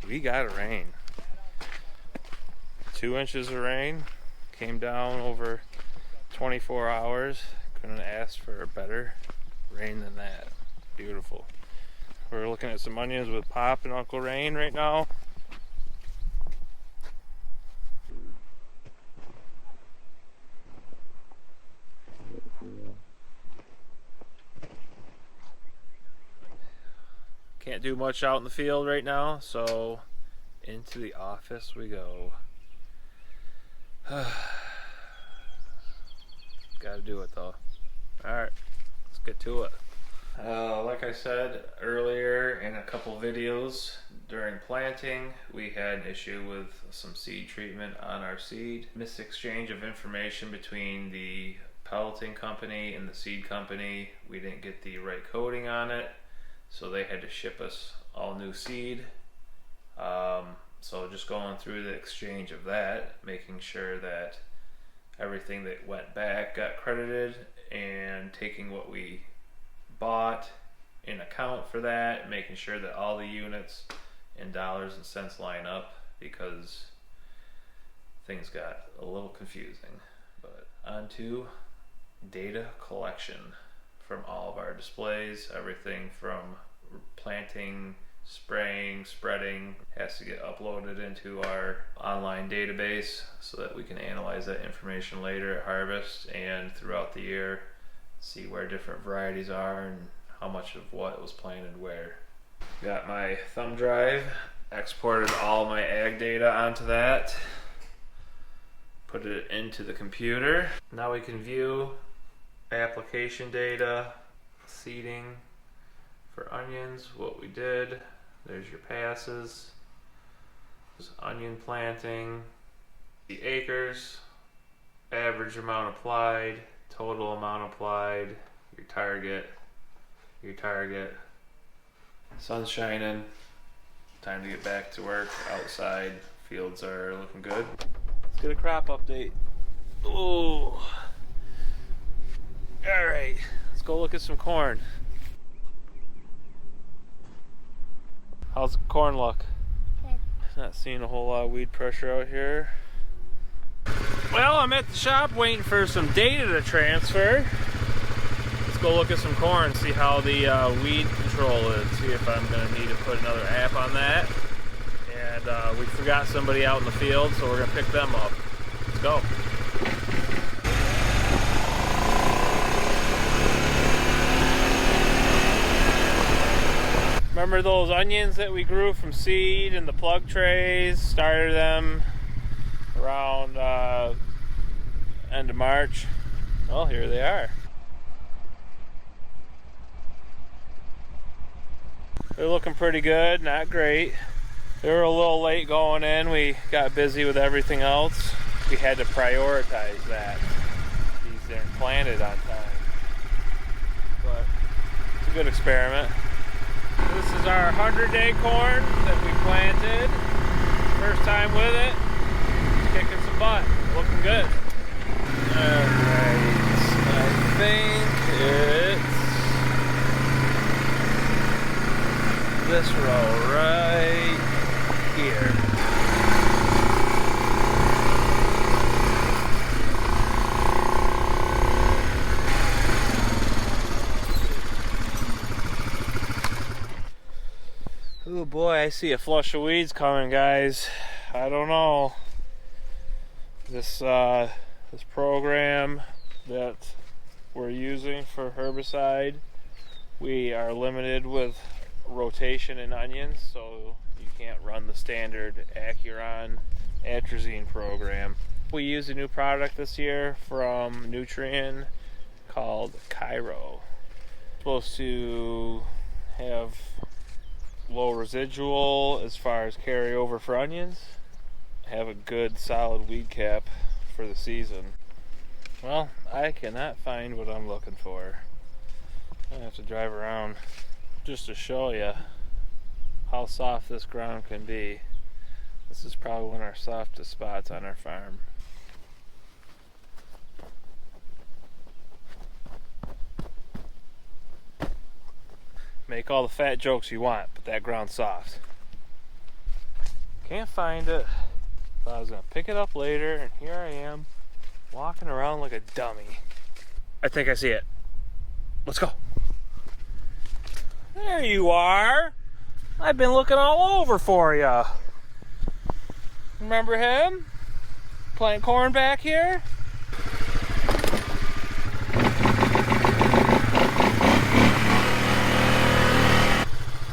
We got a rain. 2 inches of rain came down over 24 hours. Couldn't ask for a better rain than that. Beautiful. We're looking at some onions with Pop and Uncle Rain right now. Can't do much out in the field right now, so into the office we go. Gotta do it though. Alright, let's get to it. Like I said earlier in a couple videos, during planting we had an issue with some seed treatment on our seed. Misexchange of information between the pelleting company and the seed company. We didn't get the right coding on it, so they had to ship us all new seed. So just going through the exchange of that, making sure that everything that went back got credited, and taking what we bought in account for that, making sure that all the units and dollars and cents line up, because things got a little confusing. But on to data collection from all of our displays. Everything from planting, spraying, spreading has to get uploaded into our online database so that we can analyze that information later at harvest and throughout the year, see where different varieties are and how much of what was planted where. Got my thumb drive, exported all my ag data onto that, put it into the computer. Now we can view application data, seeding for onions, what we did. There's your passes, there's onion planting, the acres, average amount applied, total amount applied, your target, sun's shining, time to get back to work outside. Fields are looking good. Let's get a crop update. Ooh. Alright, let's go look at some corn. How's the corn look? Good. Not seeing a whole lot of weed pressure out here. Well, I'm at the shop waiting for some data to transfer. Let's go look at some corn, see how the weed control is, see if I'm going to need to put another app on that. And we forgot somebody out in the field, so we're going to pick them up. Let's go. Remember those onions that we grew from seed in the plug trays? Started them around end of March. Well, here they are. They're looking pretty good, not great. They were a little late going in. We got busy with everything else. We had to prioritize that. These aren't planted on time. But it's a good experiment. This is our 100-day corn that we planted. First time with it. It's kicking some butt. Looking good. Alright, I think it's this row right here. Oh boy, I see a flush of weeds coming, guys. I don't know. This program that we're using for herbicide, we are limited with rotation in onions, so you can't run the standard Acuron atrazine program. We use a new product this year from Nutrien called Cairo. It's supposed to have low residual as far as carryover for onions, have a good solid weed cap for the season. Well, I cannot find what I'm looking for. I have to drive around just to show you how soft this ground can be. This is probably one of our softest spots on our farm. Make all the fat jokes you want, but that ground's soft. Can't find it. Thought I was gonna pick it up later, and here I am, walking around like a dummy. I think I see it. Let's go. There you are. I've been looking all over for you. Remember him? Playing corn back here?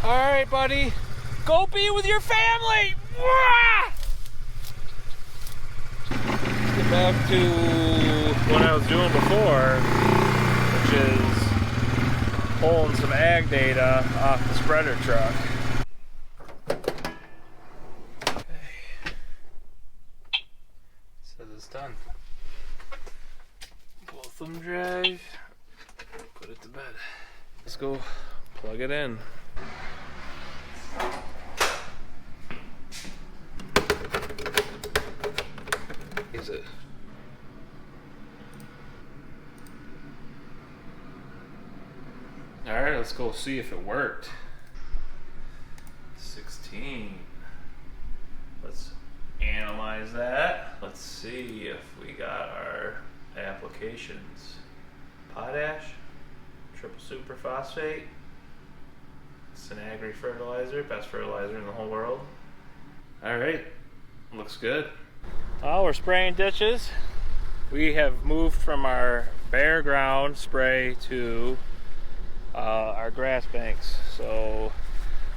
Alright, buddy. Go be with your family! Let's get back to what I was doing before, which is pulling some ag data off the spreader truck. Okay. So it's done. Both of them dry. Put it to bed. Let's go plug it in. Is it? Alright, let's go see if it worked. 16. Let's analyze that. Let's see if we got our applications. Potash, triple superphosphate, Synagri fertilizer, best fertilizer in the whole world. Alright, looks good. Well, we're spraying ditches. We have moved from our bare ground spray to our grass banks. So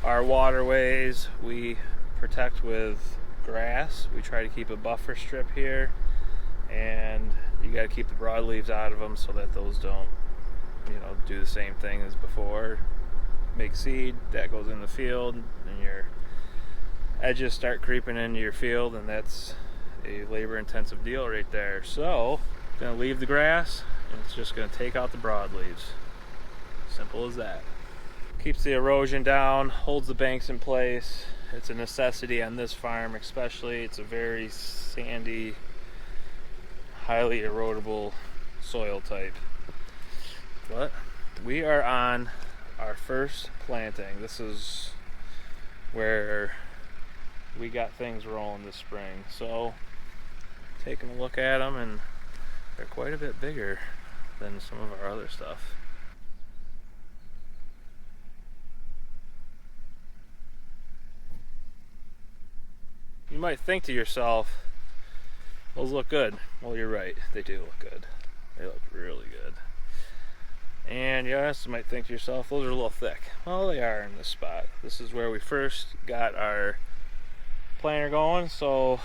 our waterways we protect with grass. We try to keep a buffer strip here, and you got to keep the broadleaves out of them so that those don't, do the same thing as before. Make seed that goes in the field, and your edges start creeping into your field, and that's a labor-intensive deal right there. So, gonna leave the grass, and it's just gonna take out the broadleaves. Simple as that. Keeps the erosion down, holds the banks in place. It's a necessity on this farm, especially. It's a very sandy, highly erodible soil type. But we are on our first planting. This is where we got things rolling this spring. So, taking a look at them, and they're quite a bit bigger than some of our other stuff. You might think to yourself, those look good. Well, you're right, they do look good. They look really good. And you also might think to yourself, those are a little thick. Well, they are in this spot. This is where we first got our planter going, so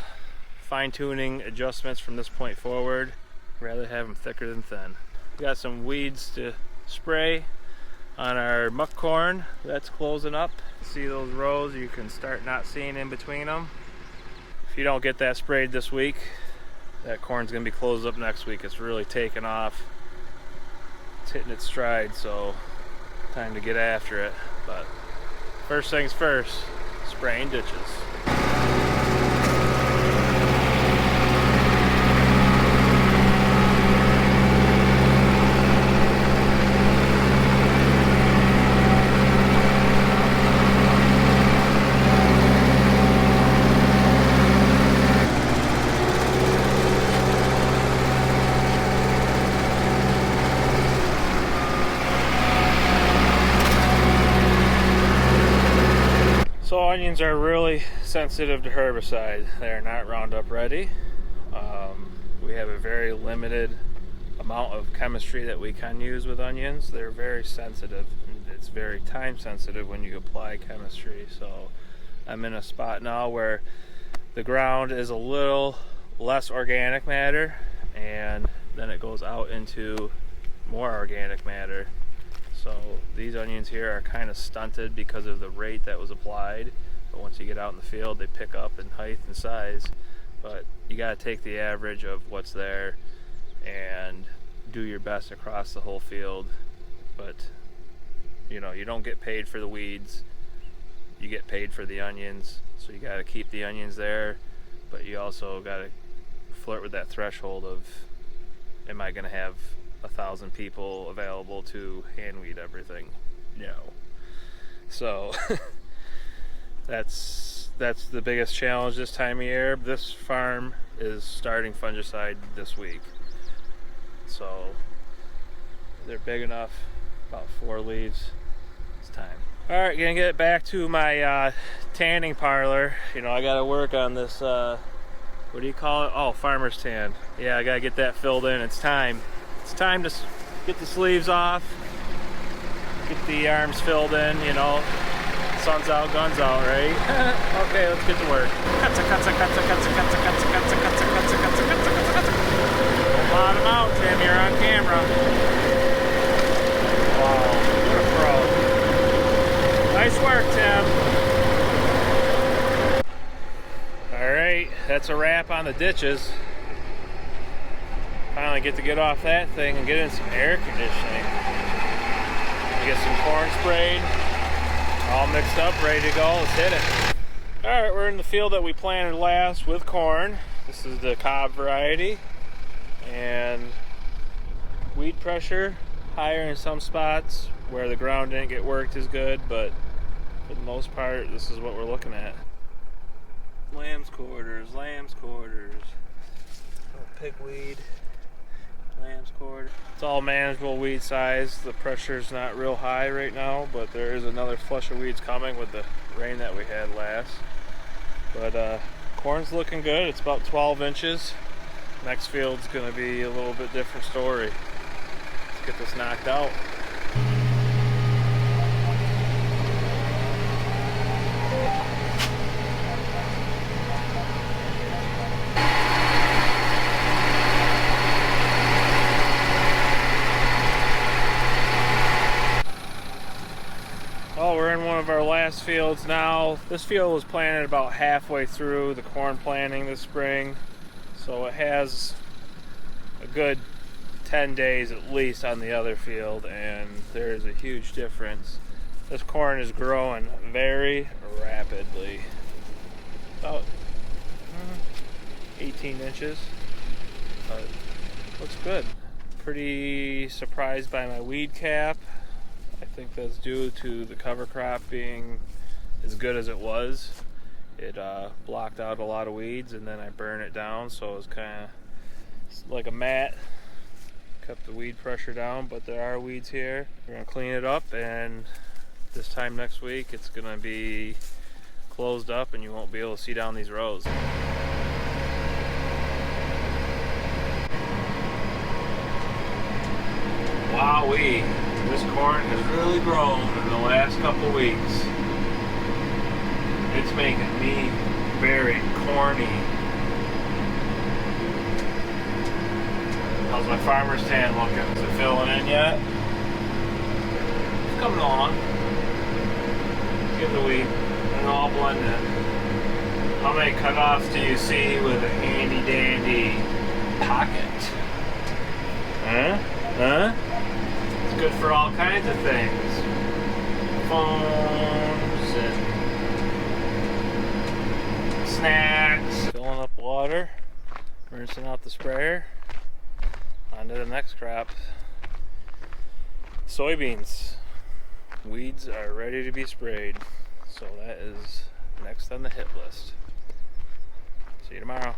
fine-tuning adjustments from this point forward. Rather have them thicker than thin. We got some weeds to spray on our muck corn. That's closing up. See those rows? You can start not seeing in between them. If you don't get that sprayed this week, that corn's gonna be closed up next week. It's really taken off. It's hitting its stride, so time to get after it. But first things first, spraying ditches. So onions are really sensitive to herbicide. They are not Roundup ready. We have a very limited amount of chemistry that we can use with onions. They're very sensitive. It's very time sensitive when you apply chemistry. So I'm in a spot now where the ground is a little less organic matter, and then it goes out into more organic matter. So these onions here are kind of stunted because of the rate that was applied, but once you get out in the field they pick up in height and size. But you got to take the average of what's there and do your best across the whole field. But you don't get paid for the weeds, you get paid for the onions. So you got to keep the onions there, but you also got to flirt with that threshold of, am I going to have 1,000 people available to hand weed everything? No. So that's that's the biggest challenge this time of year. This farm is starting fungicide this week, so they're big enough, about 4 leaves. It's time. All right, gonna get back to my tanning parlor. You know, I gotta work on this, what do you call it? Oh, farmer's tan. Yeah, I gotta get that filled in. It's time. It's time to get the sleeves off, get the arms filled in, you know. Sun's out, guns out, right? Okay, let's get to work. Bottom out, Tim, you're on camera. Wow, what a pro. Nice work, Tim. Alright, that's a wrap on the ditches. Finally get off that thing and get in some air conditioning. Get some corn sprayed. All mixed up, ready to go. Let's hit it. Alright, we're in the field that we planted last with corn. This is the cob variety. And weed pressure higher in some spots where the ground didn't get worked as good, but for the most part, this is what we're looking at. Lamb's quarters, lamb's quarters. Pigweed, lamb's quarter. It's all manageable weed size. The pressure's not real high right now, but there is another flush of weeds coming with the rain that we had last. But corn's looking good. It's about 12 inches. Next field's gonna be a little bit different story. Let's get this knocked out. Oh, we're in one of our last fields now. This field was planted about halfway through the corn planting this spring, so it has a good 10 days at least on the other field, and there is a huge difference. This corn is growing very rapidly. About 18 inches, but looks good. Pretty surprised by my weed cap. I think that's due to the cover crop being as good as it was. It blocked out a lot of weeds, and then I burned it down, so it was kind of like a mat. Kept the weed pressure down, but there are weeds here. We're gonna clean it up, and this time next week it's gonna be closed up and you won't be able to see down these rows. Wowee, this corn has really grown in the last couple weeks. It's making me very corny. How's my farmer's tan looking? Is it filling in yet? It's coming along. Give the wheat and all blend in. How many cutoffs do you see with a handy dandy pocket? Huh? Huh? It's good for all kinds of things. Phones and snacks. Filling up water, rinsing out the sprayer. On to the next crop. Soybeans. Weeds are ready to be sprayed. So that is next on the hit list. See you tomorrow.